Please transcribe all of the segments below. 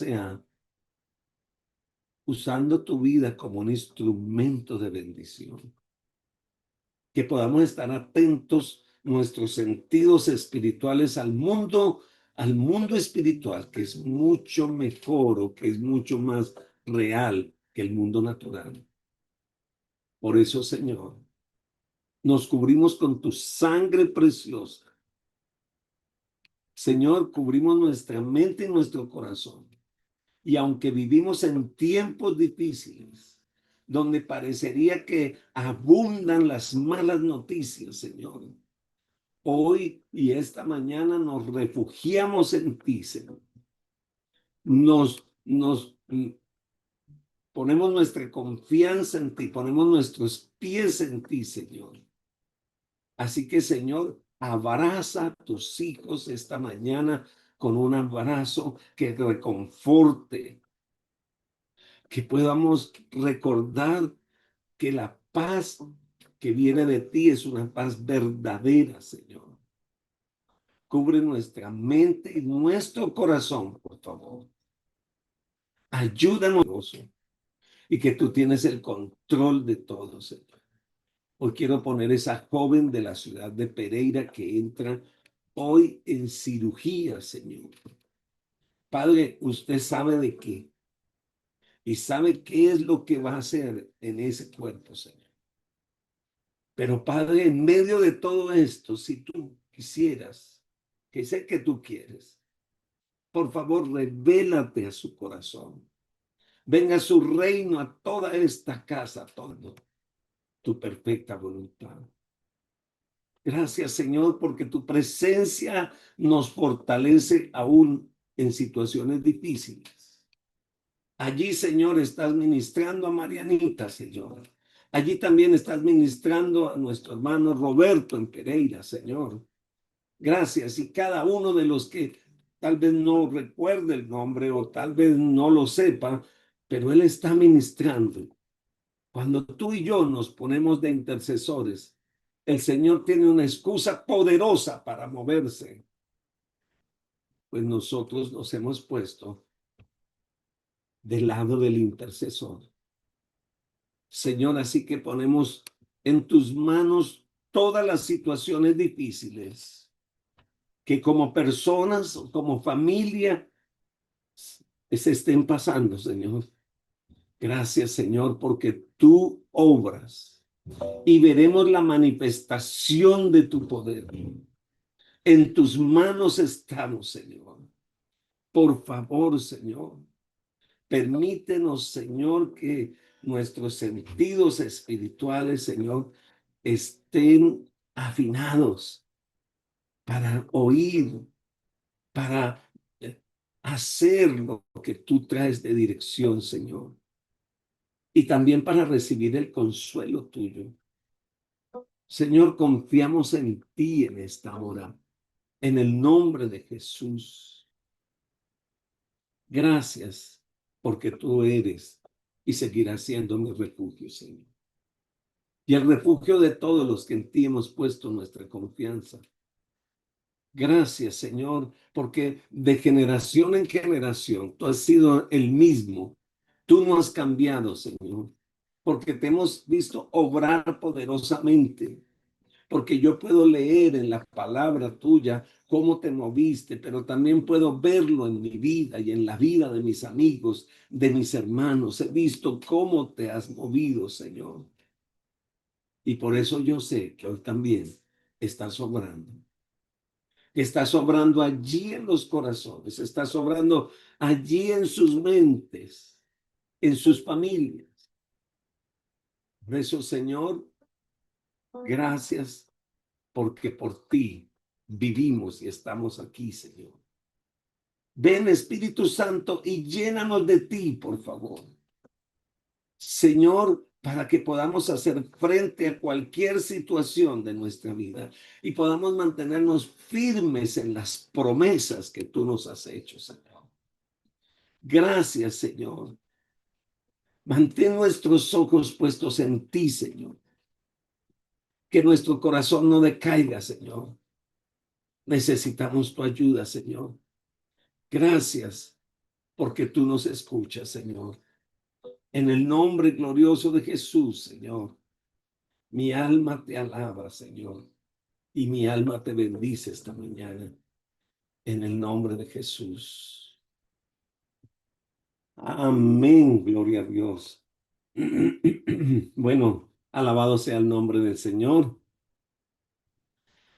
sea usando tu vida como un instrumento de bendición. Que podamos estar atentos nuestros sentidos espirituales al mundo espiritual, que es mucho mejor o que es mucho más real que el mundo natural. Por eso, Señor, nos cubrimos con tu sangre preciosa. Señor, cubrimos nuestra mente y nuestro corazón. Y aunque vivimos en tiempos difíciles, donde parecería que abundan las malas noticias, Señor, hoy y esta mañana nos refugiamos en ti, Señor. Nos ponemos nuestra confianza en ti, ponemos nuestros pies en ti, Señor. Así que, Señor, abraza a tus hijos esta mañana con un abrazo que reconforte, que podamos recordar que la paz que viene de ti es una paz verdadera, Señor. Cubre nuestra mente y nuestro corazón, por favor. Ayúdanos y que tú tienes el control de todo, Señor. Hoy quiero poner esa joven de la ciudad de Pereira que entra hoy en cirugía, Señor. Padre, usted sabe de qué y sabe qué es lo que va a hacer en ese cuerpo, Señor. Pero Padre, en medio de todo esto, si tú quisieras, que sé que tú quieres, por favor, revélate a su corazón. Venga su reino a toda esta casa, todo tu perfecta voluntad. Gracias, Señor, porque tu presencia nos fortalece aún en situaciones difíciles. Allí, Señor, estás ministrando a Marianita, Señor. Allí también estás ministrando a nuestro hermano Roberto en Pereira, Señor. Gracias. Y cada uno de los que tal vez no recuerde el nombre o tal vez no lo sepa, pero él está ministrando. Cuando tú y yo nos ponemos de intercesores, el Señor tiene una excusa poderosa para moverse. Pues nosotros nos hemos puesto del lado del intercesor. Señor, así que ponemos en tus manos todas las situaciones difíciles que como personas o como familia se estén pasando, Señor. Gracias, Señor, porque tú obras y veremos la manifestación de tu poder. En tus manos estamos, Señor. Por favor, Señor, permítenos, Señor, que nuestros sentidos espirituales, Señor, estén afinados para oír, para hacer lo que tú traes de dirección, Señor. Y también para recibir el consuelo tuyo. Señor, confiamos en ti en esta hora, en el nombre de Jesús. Gracias, porque tú eres y seguirás siendo mi refugio, Señor. Y el refugio de todos los que en ti hemos puesto nuestra confianza. Gracias, Señor, porque de generación en generación tú has sido el mismo. Tú no has cambiado, Señor, porque te hemos visto obrar poderosamente. Porque yo puedo leer en la palabra tuya cómo te moviste, pero también puedo verlo en mi vida y en la vida de mis amigos, de mis hermanos. He visto cómo te has movido, Señor. Y por eso yo sé que hoy también estás obrando. Estás obrando allí en los corazones, estás obrando allí en sus mentes, en sus familias. Por eso, Señor, gracias porque por ti vivimos y estamos aquí, Señor. Ven, Espíritu Santo, y llénanos de ti, por favor. Señor, para que podamos hacer frente a cualquier situación de nuestra vida y podamos mantenernos firmes en las promesas que tú nos has hecho, Señor. Gracias, Señor. Mantén nuestros ojos puestos en ti, Señor. Que nuestro corazón no decaiga, Señor. Necesitamos tu ayuda, Señor. Gracias porque tú nos escuchas, Señor. En el nombre glorioso de Jesús, Señor, mi alma te alaba, Señor, y mi alma te bendice esta mañana, en el nombre de Jesús. Amén, gloria a Dios. Bueno, alabado sea el nombre del Señor.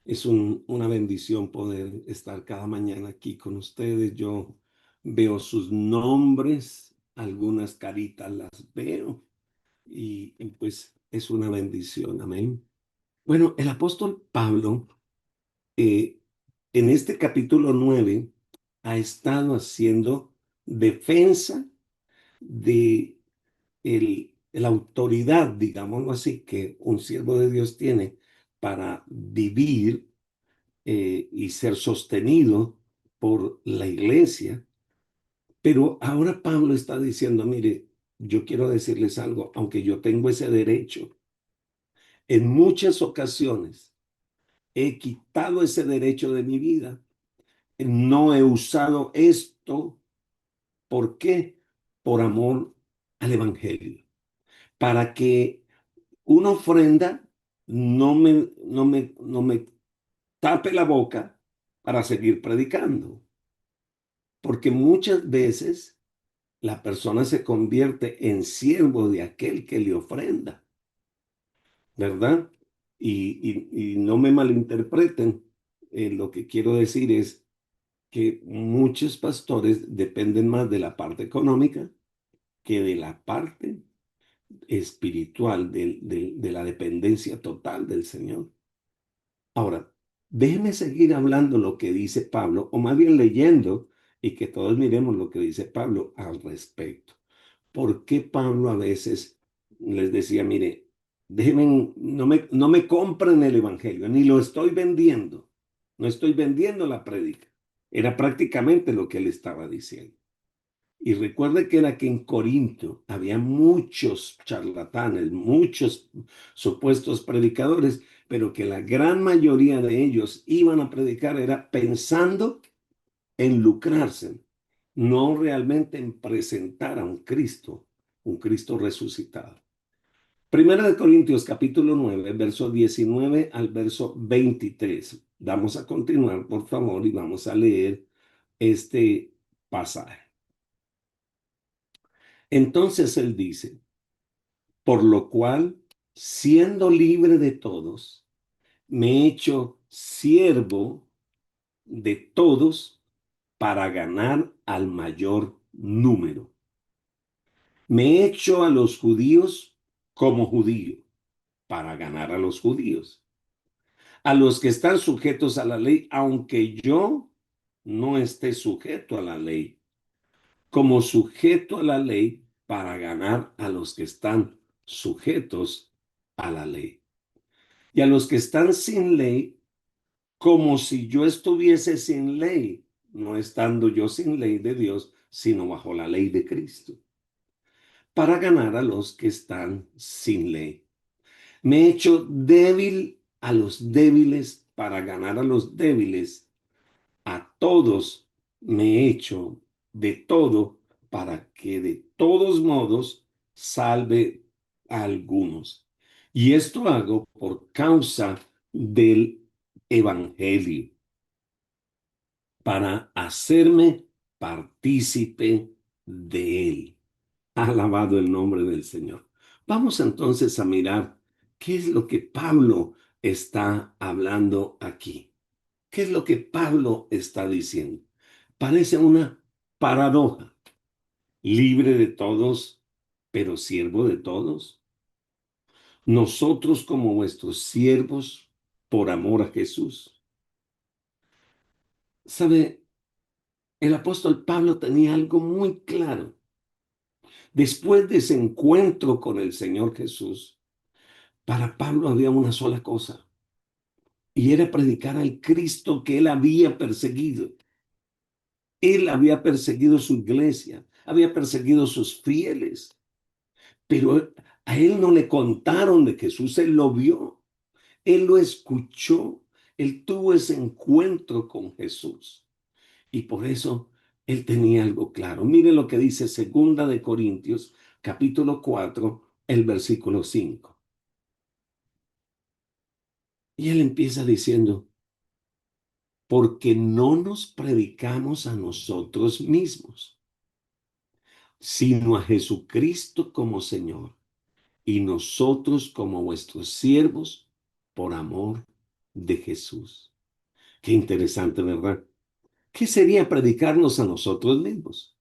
Es una bendición poder estar cada mañana aquí con ustedes. Yo veo sus nombres, algunas caritas las veo y pues es una bendición. Amén. Bueno, el apóstol Pablo eh, en este capítulo 9 ha estado haciendo defensa de la autoridad, digámoslo así, que un siervo de Dios tiene para vivir y ser sostenido por la iglesia. Pero ahora Pablo está diciendo, mire, yo quiero decirles algo, aunque yo tengo ese derecho, en muchas ocasiones he quitado ese derecho de mi vida, no he usado esto. ¿Por qué? Por amor al Evangelio, para que una ofrenda no me tape la boca para seguir predicando. Porque muchas veces la persona se convierte en siervo de aquel que le ofrenda, ¿verdad? Y no me malinterpreten, lo que quiero decir es que muchos pastores dependen más de la parte económica que de la parte espiritual, de la dependencia total del Señor. Ahora, déjeme seguir hablando lo que dice Pablo, o más bien leyendo, y que todos miremos lo que dice Pablo al respecto. ¿Por qué Pablo a veces les decía, mire, déjenme, no me compren el evangelio, ni lo estoy vendiendo, no estoy vendiendo la prédica? Era prácticamente lo que él estaba diciendo. Y recuerde que era que en Corinto había muchos charlatanes, muchos supuestos predicadores, pero que la gran mayoría de ellos iban a predicar era pensando en lucrarse, no realmente en presentar a un Cristo resucitado. Primera de Corintios capítulo 9, verso 19 al verso 23. Vamos a continuar, por favor, y vamos a leer este pasaje. Entonces él dice, por lo cual, siendo libre de todos, me he hecho siervo de todos para ganar al mayor número. Me he hecho a los judíos como judío para ganar a los judíos, a los que están sujetos a la ley, aunque yo no esté sujeto a la ley, como sujeto a la ley para ganar a los que están sujetos a la ley. Y a los que están sin ley, como si yo estuviese sin ley, no estando yo sin ley de Dios, sino bajo la ley de Cristo, para ganar a los que están sin ley. Me he hecho débil a los débiles para ganar a los débiles. A todos me he hecho de todo para que de todos modos salve a algunos. Y esto hago por causa del Evangelio, para hacerme partícipe de él. Alabado el nombre del Señor. Vamos entonces a mirar qué es lo que Pablo está hablando aquí. ¿Qué es lo que Pablo está diciendo? Parece una paradoja. Libre de todos, pero siervo de todos. Nosotros como vuestros siervos por amor a Jesús. ¿Sabe? El apóstol Pablo tenía algo muy claro. Después de ese encuentro con el Señor Jesús, para Pablo había una sola cosa, y era predicar al Cristo que él había perseguido. Él había perseguido su iglesia, había perseguido sus fieles, pero a él no le contaron de Jesús, él lo vio, él lo escuchó, él tuvo ese encuentro con Jesús. Y por eso Él tenía algo claro. Mire lo que dice Segunda de Corintios, capítulo 4, el versículo 5. Y él empieza diciendo, porque no nos predicamos a nosotros mismos, sino a Jesucristo como Señor, y nosotros como vuestros siervos por amor de Jesús. Qué interesante, ¿verdad? ¿Qué sería predicarnos a nosotros mismos?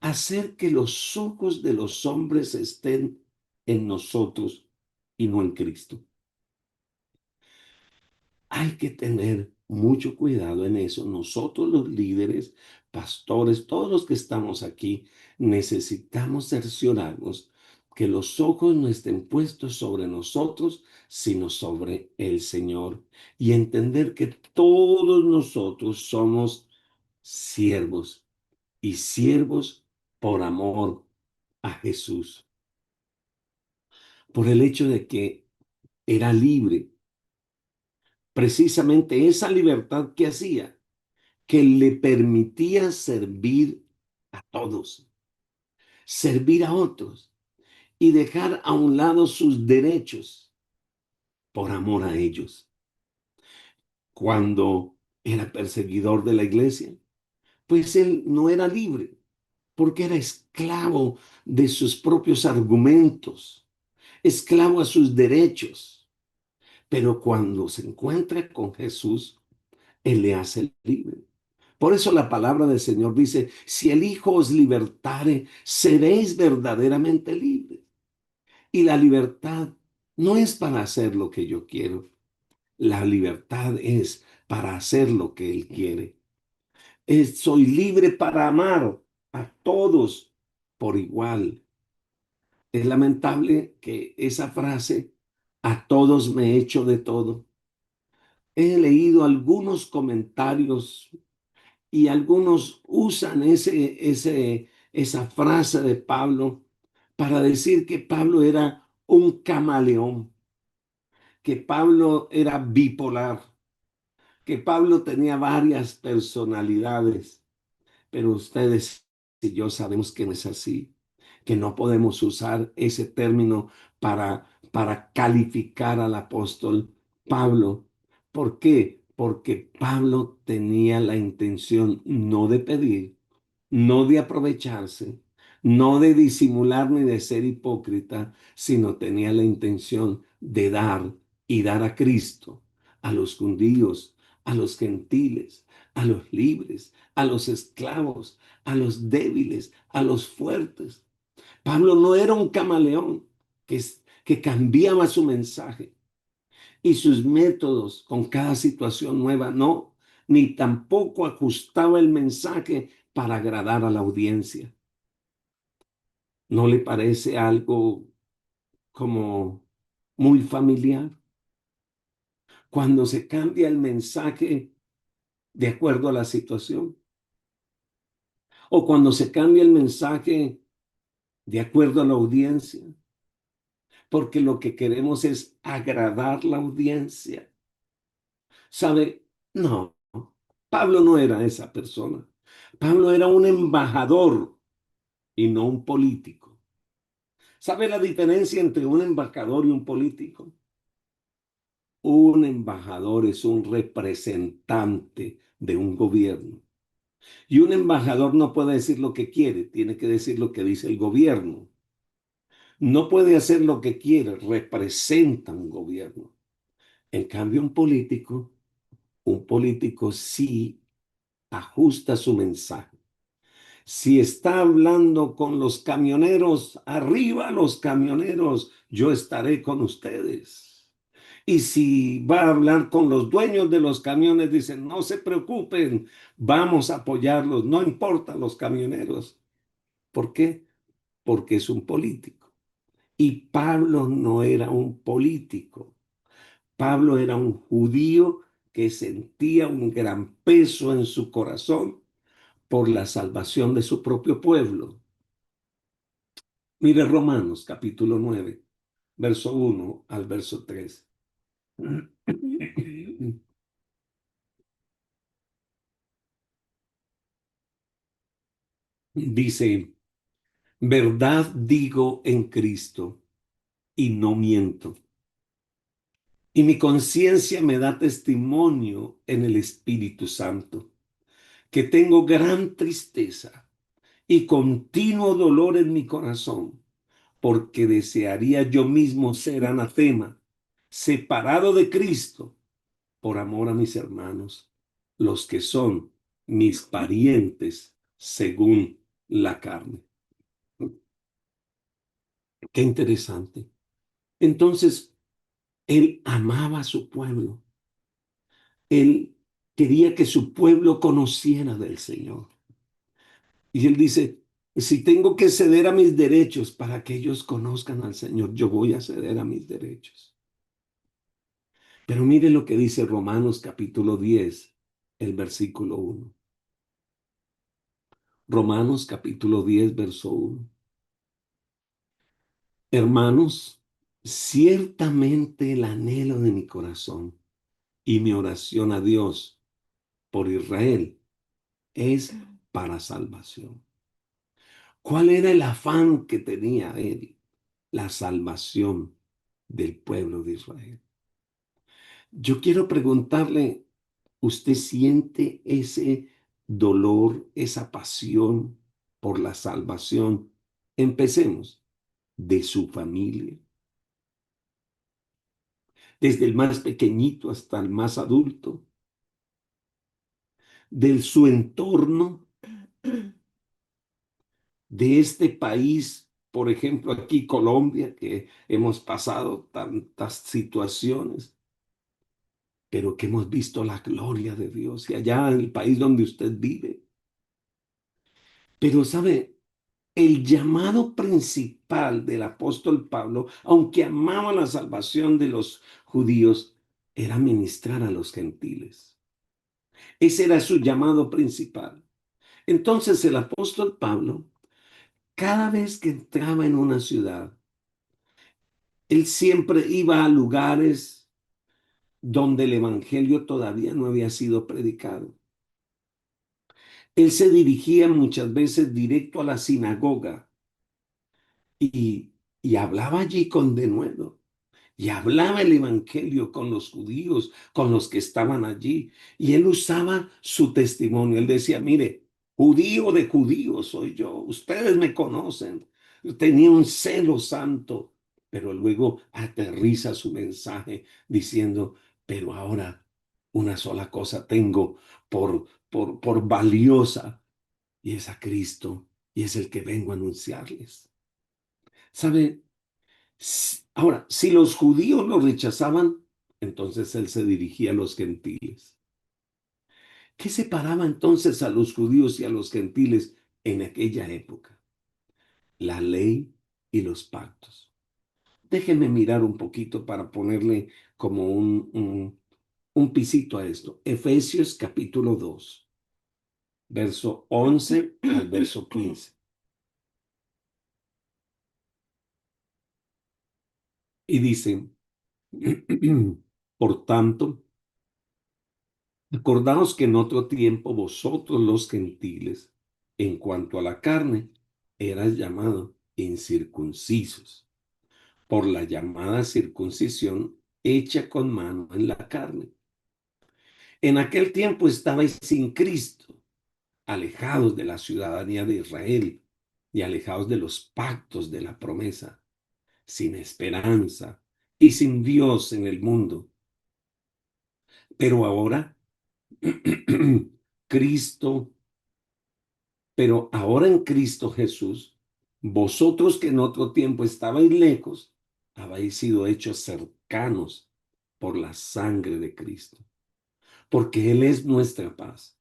Hacer que los ojos de los hombres estén en nosotros y no en Cristo. Hay que tener mucho cuidado en eso. Nosotros los líderes, pastores, todos los que estamos aquí, necesitamos cerciorarnos que los ojos no estén puestos sobre nosotros, sino sobre el Señor. Y entender que todos nosotros somos siervos y siervos por amor a Jesús. Por el hecho de que era libre. Precisamente esa libertad que hacía que le permitía servir a todos, servir a otros y dejar a un lado sus derechos por amor a ellos. Cuando era perseguidor de la iglesia, pues él no era libre porque era esclavo de sus propios argumentos, esclavo a sus derechos. Pero cuando se encuentra con Jesús, él le hace libre. Por eso la palabra del Señor dice, si el Hijo os libertare, seréis verdaderamente libres. Y la libertad no es para hacer lo que yo quiero. La libertad es para hacer lo que Él quiere. Soy libre para amar a todos por igual. Es lamentable que esa frase, a todos me echo de todo. He leído algunos comentarios y algunos usan esa frase de Pablo para decir que Pablo era un camaleón, que Pablo era bipolar, que Pablo tenía varias personalidades. Pero ustedes y yo sabemos que no es así, que no podemos usar ese término para calificar al apóstol Pablo. ¿Por qué? Porque Pablo tenía la intención no de pedir, no de aprovecharse, no de disimular ni de ser hipócrita, sino tenía la intención de dar y dar a Cristo, a los judíos, a los gentiles, a los libres, a los esclavos, a los débiles, a los fuertes. Pablo no era un camaleón que cambiaba su mensaje y sus métodos con cada situación nueva, no, ni tampoco ajustaba el mensaje para agradar a la audiencia. ¿No le parece algo como muy familiar? Cuando se cambia el mensaje de acuerdo a la situación o cuando se cambia el mensaje de acuerdo a la audiencia, porque lo que queremos es agradar la audiencia. ¿Sabe? No, Pablo no era esa persona. Pablo era un embajador y no un político. ¿Sabe la diferencia entre un embajador y un político? Un embajador es un representante de un gobierno. Y un embajador no puede decir lo que quiere, tiene que decir lo que dice el gobierno. No puede hacer lo que quiere, representa un gobierno. En cambio, un político sí ajusta su mensaje. Si está hablando con los camioneros, arriba los camioneros, yo estaré con ustedes. Y si va a hablar con los dueños de los camiones, dicen, no se preocupen, vamos a apoyarlos, no importa los camioneros. ¿Por qué? Porque es un político. Y Pablo no era un político. Pablo era un judío que sentía un gran peso en su corazón por la salvación de su propio pueblo. Mire Romanos capítulo 9, verso 1 al verso 3. Dice, verdad digo en Cristo y no miento. Y mi conciencia me da testimonio en el Espíritu Santo, que tengo gran tristeza y continuo dolor en mi corazón, porque desearía yo mismo ser anatema, separado de Cristo, por amor a mis hermanos, los que son mis parientes según la carne. Qué interesante. Entonces, él amaba a su pueblo. Él quería que su pueblo conociera del Señor. Y él dice, si tengo que ceder a mis derechos para que ellos conozcan al Señor, yo voy a ceder a mis derechos. Pero mire lo que dice Romanos capítulo 10, el versículo 1. Romanos capítulo 10, verso 1. Hermanos, ciertamente el anhelo de mi corazón y mi oración a Dios por Israel es para salvación. ¿Cuál era el afán que tenía él? La salvación del pueblo de Israel. Yo quiero preguntarle, ¿usted siente ese dolor, esa pasión por la salvación? Empecemos de su familia, desde el más pequeñito hasta el más adulto, de su entorno, de este país, por ejemplo, aquí Colombia, que hemos pasado tantas situaciones, pero que hemos visto la gloria de Dios y allá en el país donde usted vive. Pero sabe, el llamado principal del apóstol Pablo, aunque amaba la salvación de los judíos, era ministrar a los gentiles. Ese era su llamado principal. Entonces el apóstol Pablo, cada vez que entraba en una ciudad, él siempre iba a lugares donde el evangelio todavía no había sido predicado. Él se dirigía muchas veces directo a la sinagoga y, y hablaba allí con denuedo. Y hablaba el evangelio con los judíos, con los que estaban allí. Y él usaba su testimonio. Él decía, mire, judío de judíos soy yo. Ustedes me conocen. Tenía un celo santo. Pero luego aterriza su mensaje diciendo, pero ahora una sola cosa tengo por valiosa. Y es a Cristo. Y es el que vengo a anunciarles. ¿Sabe? Ahora, si los judíos lo rechazaban, entonces él se dirigía a los gentiles. ¿Qué separaba entonces a los judíos y a los gentiles en aquella época? La ley y los pactos. Déjenme mirar un poquito para ponerle como un pisito a esto. Efesios capítulo 2, verso 11 al verso 15. Y dice, por tanto, acordaos que en otro tiempo vosotros los gentiles, en cuanto a la carne, eras llamados incircuncisos, por la llamada circuncisión hecha con mano en la carne. En aquel tiempo estabais sin Cristo, alejados de la ciudadanía de Israel y alejados de los pactos de la promesa, sin esperanza y sin Dios en el mundo. Pero ahora, Cristo Pero ahora en Cristo Jesús, vosotros que en otro tiempo estabais lejos, habéis sido hechos cercanos por la sangre de Cristo, porque Él es nuestra paz,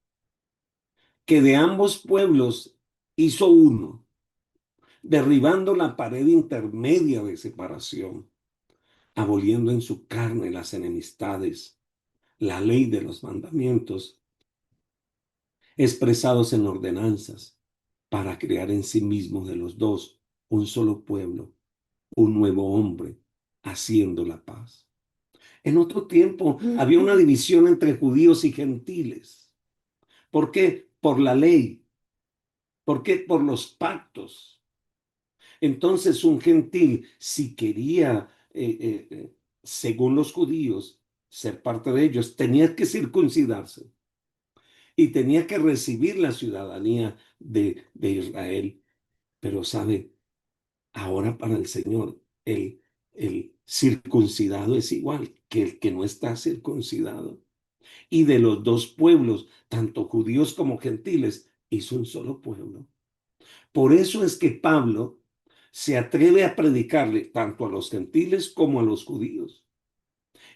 que de ambos pueblos hizo uno, derribando la pared intermedia de separación, aboliendo en su carne las enemistades, la ley de los mandamientos, expresados en ordenanzas, para crear en sí mismo de los dos un solo pueblo, un nuevo hombre, haciendo la paz. En otro tiempo había una división entre judíos y gentiles. ¿Por qué? Por la ley. ¿Por qué? Por los pactos. Entonces un gentil, si quería, según los judíos, ser parte de ellos, tenía que circuncidarse y tenía que recibir la ciudadanía de Israel. Pero sabe, ahora para el Señor, el circuncidado es igual que el que no está circuncidado. Y de los dos pueblos, tanto judíos como gentiles, hizo un solo pueblo. Por eso es que Pablo se atreve a predicarle tanto a los gentiles como a los judíos.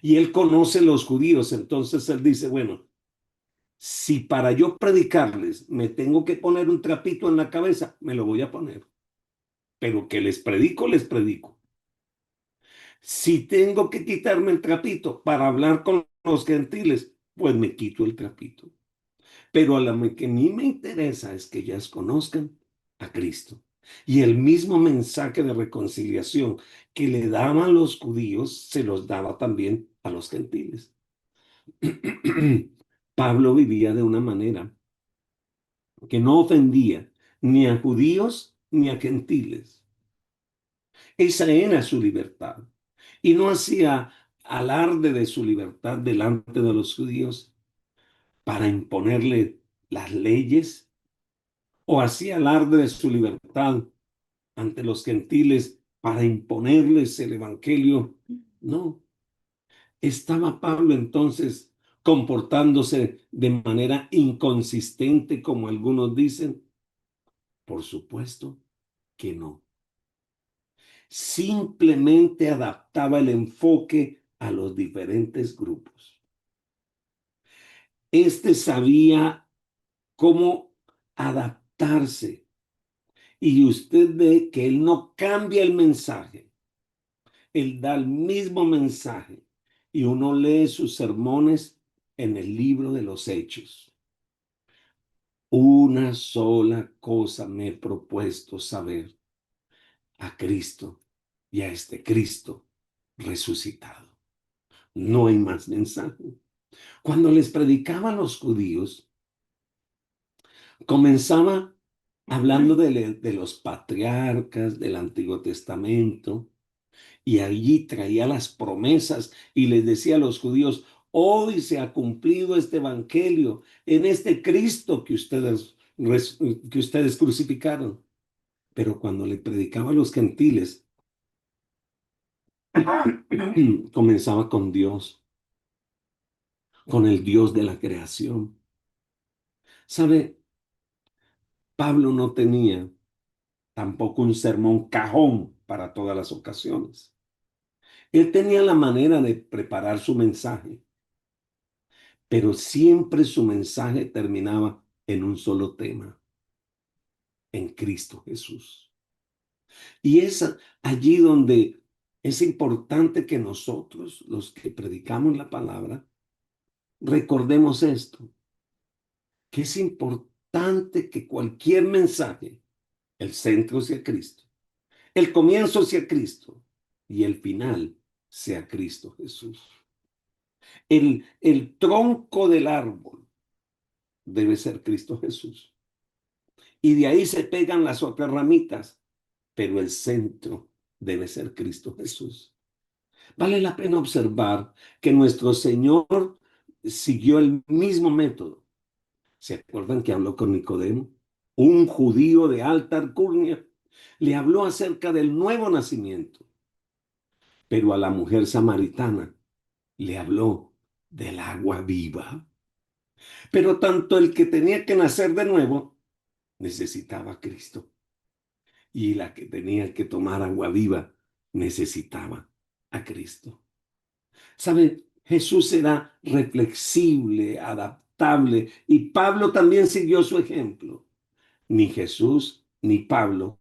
Y él conoce los judíos, entonces él dice, bueno, si para yo predicarles me tengo que poner un trapito en la cabeza, me lo voy a poner. Pero que les predico, les predico. Si tengo que quitarme el trapito para hablar con los gentiles, pues me quito el trapito. Pero a lo que a mí me interesa es que ellas conozcan a Cristo. Y el mismo mensaje de reconciliación que le daban los judíos, se los daba también a los gentiles. Pablo vivía de una manera que no ofendía ni a judíos ni a gentiles. Esa era su libertad. Y no hacía alarde de su libertad delante de los judíos para imponerle las leyes o hacía alarde de su libertad ante los gentiles para imponerles el evangelio. No, estaba Pablo entonces comportándose de manera inconsistente, como algunos dicen. Por supuesto que no. Simplemente adaptaba el enfoque a los diferentes grupos. Este sabía cómo adaptarse y usted ve que él no cambia el mensaje, él da el mismo mensaje y uno lee sus sermones en el libro de los Hechos. Una sola cosa me he propuesto saber, a Cristo y a este Cristo resucitado. No hay más mensaje. Cuando les predicaba a los judíos, comenzaba hablando de los patriarcas del Antiguo Testamento y allí traía las promesas y les decía a los judíos, hoy se ha cumplido este evangelio en este Cristo que ustedes crucificaron. Pero cuando le predicaba a los gentiles, comenzaba con Dios, con el Dios de la creación. ¿Sabe? Pablo no tenía tampoco un sermón cajón para todas las ocasiones. Él tenía la manera de preparar su mensaje, pero siempre su mensaje terminaba en un solo tema, en Cristo Jesús. Y es allí donde es importante que nosotros, los que predicamos la palabra, recordemos esto, que es importante que cualquier mensaje, el centro sea Cristo, el comienzo sea Cristo y el final sea Cristo Jesús. El tronco del árbol debe ser Cristo Jesús. Y de ahí se pegan las otras ramitas, pero el centro debe ser Cristo Jesús. Vale la pena observar que nuestro Señor siguió el mismo método. ¿Se acuerdan que habló con Nicodemo? Un judío de alta alcurnia. Le habló acerca del nuevo nacimiento, pero a la mujer samaritana le habló del agua viva. Pero tanto el que tenía que nacer de nuevo necesitaba a Cristo y la que tenía que tomar agua viva necesitaba a Cristo. ¿Sabe? Jesús era reflexible, adaptable y Pablo también siguió su ejemplo. Ni Jesús ni Pablo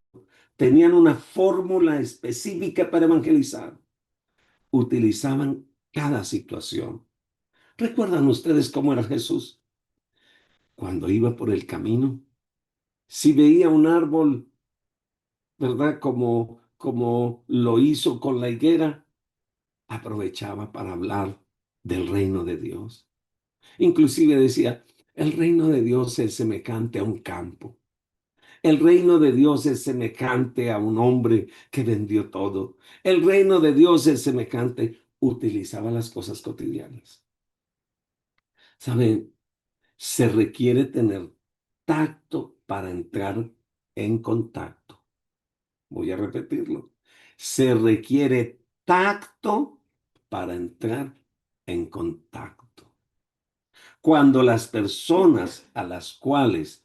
tenían una fórmula específica para evangelizar. Utilizaban cada situación. ¿Recuerdan ustedes cómo era Jesús? Cuando iba por el camino, si veía un árbol, ¿verdad? Como lo hizo con la higuera, aprovechaba para hablar del reino de Dios. Inclusive decía, el reino de Dios es semejante a un campo El reino de Dios es semejante a un hombre que vendió todo. El reino de Dios es semejante, utilizaba las cosas cotidianas. ¿Saben? Se requiere tener tacto para entrar en contacto. Voy a repetirlo. Se requiere tacto para entrar en contacto. Cuando las personas a las cuales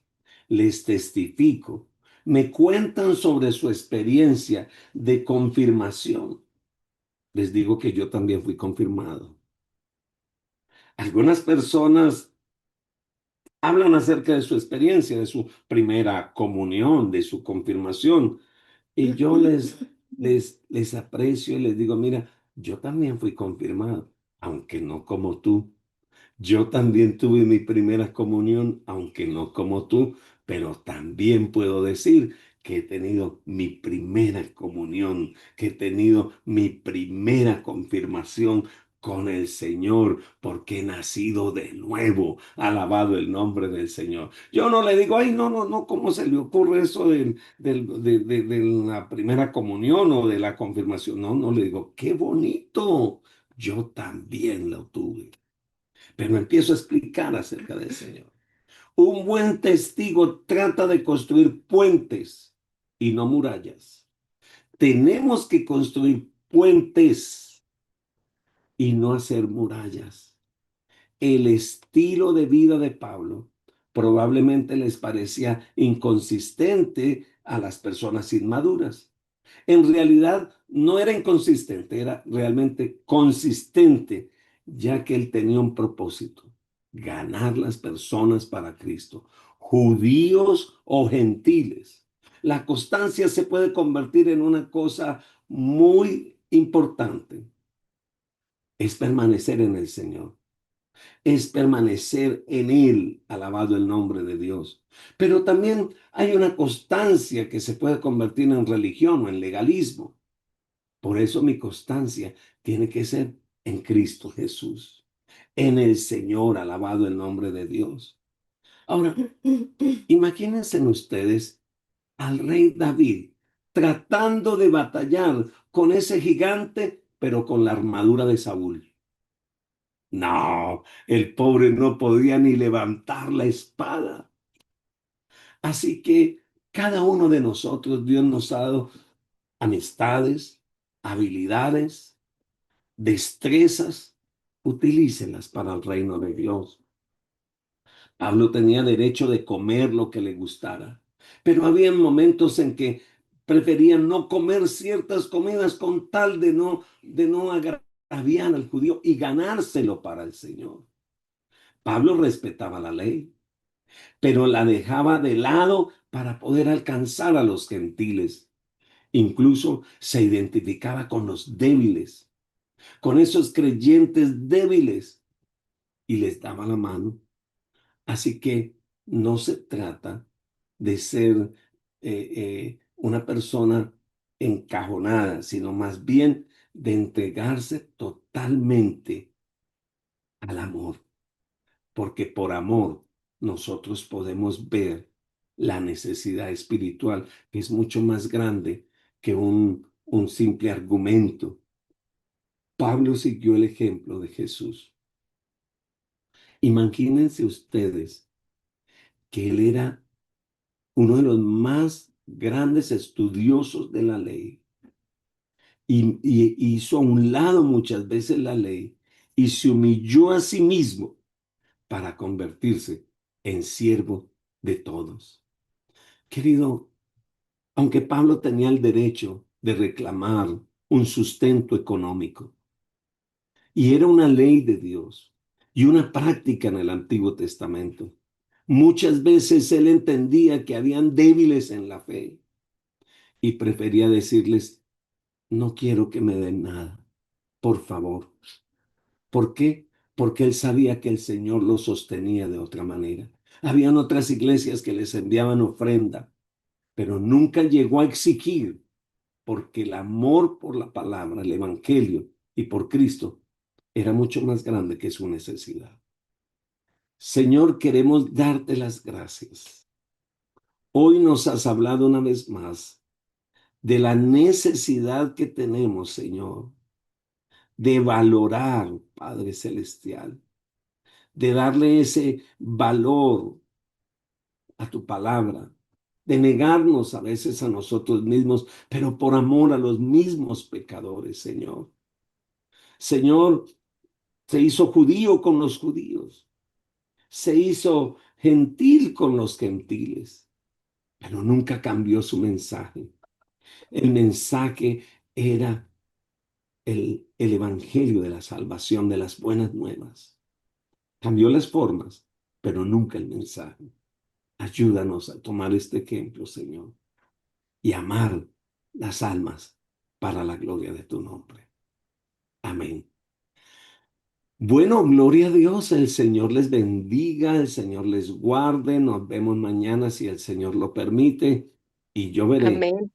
les testifico me cuentan sobre su experiencia de confirmación, les digo que yo también fui confirmado. Algunas personas hablan acerca de su experiencia, de su primera comunión, de su confirmación. Y yo les aprecio y les digo, mira, yo también fui confirmado, aunque no como tú. Yo también tuve mi primera comunión, aunque no como tú, pero también puedo decir que he tenido mi primera comunión, que he tenido mi primera confirmación con el Señor, porque he nacido de nuevo. Alabado el nombre del Señor. Yo no le digo, ay, no, no, no, ¿cómo se le ocurre eso de la primera comunión o de la confirmación? No, no le digo, qué bonito. Yo también lo tuve. Pero empiezo a explicar acerca del Señor. Un buen testigo trata de construir puentes y no murallas. Tenemos que construir puentes y no hacer murallas. El estilo de vida de Pablo probablemente les parecía inconsistente a las personas inmaduras. En realidad no era inconsistente, era realmente consistente, ya que él tenía un propósito: ganar las personas para Cristo, judíos o gentiles. La constancia se puede convertir en una cosa muy importante. Es permanecer en el Señor, es permanecer en Él, alabado el nombre de Dios. Pero también hay una constancia que se puede convertir en religión o en legalismo. Por eso mi constancia tiene que ser en Cristo Jesús, en el Señor, alabado el nombre de Dios. Ahora, imagínense ustedes al rey David tratando de batallar con ese gigante, pero con la armadura de Saúl. No, el pobre no podía ni levantar la espada. Así que cada uno de nosotros, Dios nos ha dado amistades, habilidades, destrezas, utilícelas para el reino de Dios. Pablo tenía derecho de comer lo que le gustara, pero había momentos en que preferían no comer ciertas comidas con tal de no agraviar al judío y ganárselo para el Señor. Pablo respetaba la ley, pero la dejaba de lado para poder alcanzar a los gentiles. Incluso se identificaba con los débiles, con esos creyentes débiles, y les daba la mano. Así que no se trata de ser una persona encajonada, sino más bien de entregarse totalmente al amor, porque por amor nosotros podemos ver la necesidad espiritual, que es mucho más grande que un simple argumento. Pablo siguió el ejemplo de Jesús. Imagínense ustedes que él era uno de los más grandes estudiosos de la ley y hizo a un lado muchas veces la ley y se humilló a sí mismo para convertirse en siervo de todos. Querido, aunque Pablo tenía el derecho de reclamar un sustento económico, y era una ley de Dios y una práctica en el Antiguo Testamento, muchas veces él entendía que habían débiles en la fe y prefería decirles: no quiero que me den nada, por favor. ¿Por qué? Porque él sabía que el Señor lo sostenía de otra manera. Habían otras iglesias que les enviaban ofrenda, pero nunca llegó a exigir, porque el amor por la palabra, el evangelio y por Cristo era mucho más grande que su necesidad. Señor, queremos darte las gracias Hoy nos has hablado una vez más de la necesidad que tenemos, Señor, de valorar, Padre Celestial, de darle ese valor a tu palabra, de negarnos a veces a nosotros mismos, pero por amor a los mismos pecadores, Señor. Señor, se hizo judío con los judíos, se hizo gentil con los gentiles, pero nunca cambió su mensaje. El mensaje era el evangelio de la salvación, de las buenas nuevas. Cambió las formas, pero nunca el mensaje. Ayúdanos a tomar este ejemplo, Señor, y amar las almas para la gloria de tu nombre. Amén. Bueno, gloria a Dios, el Señor les bendiga, el Señor les guarde, nos vemos mañana si el Señor lo permite y yo veré Amén.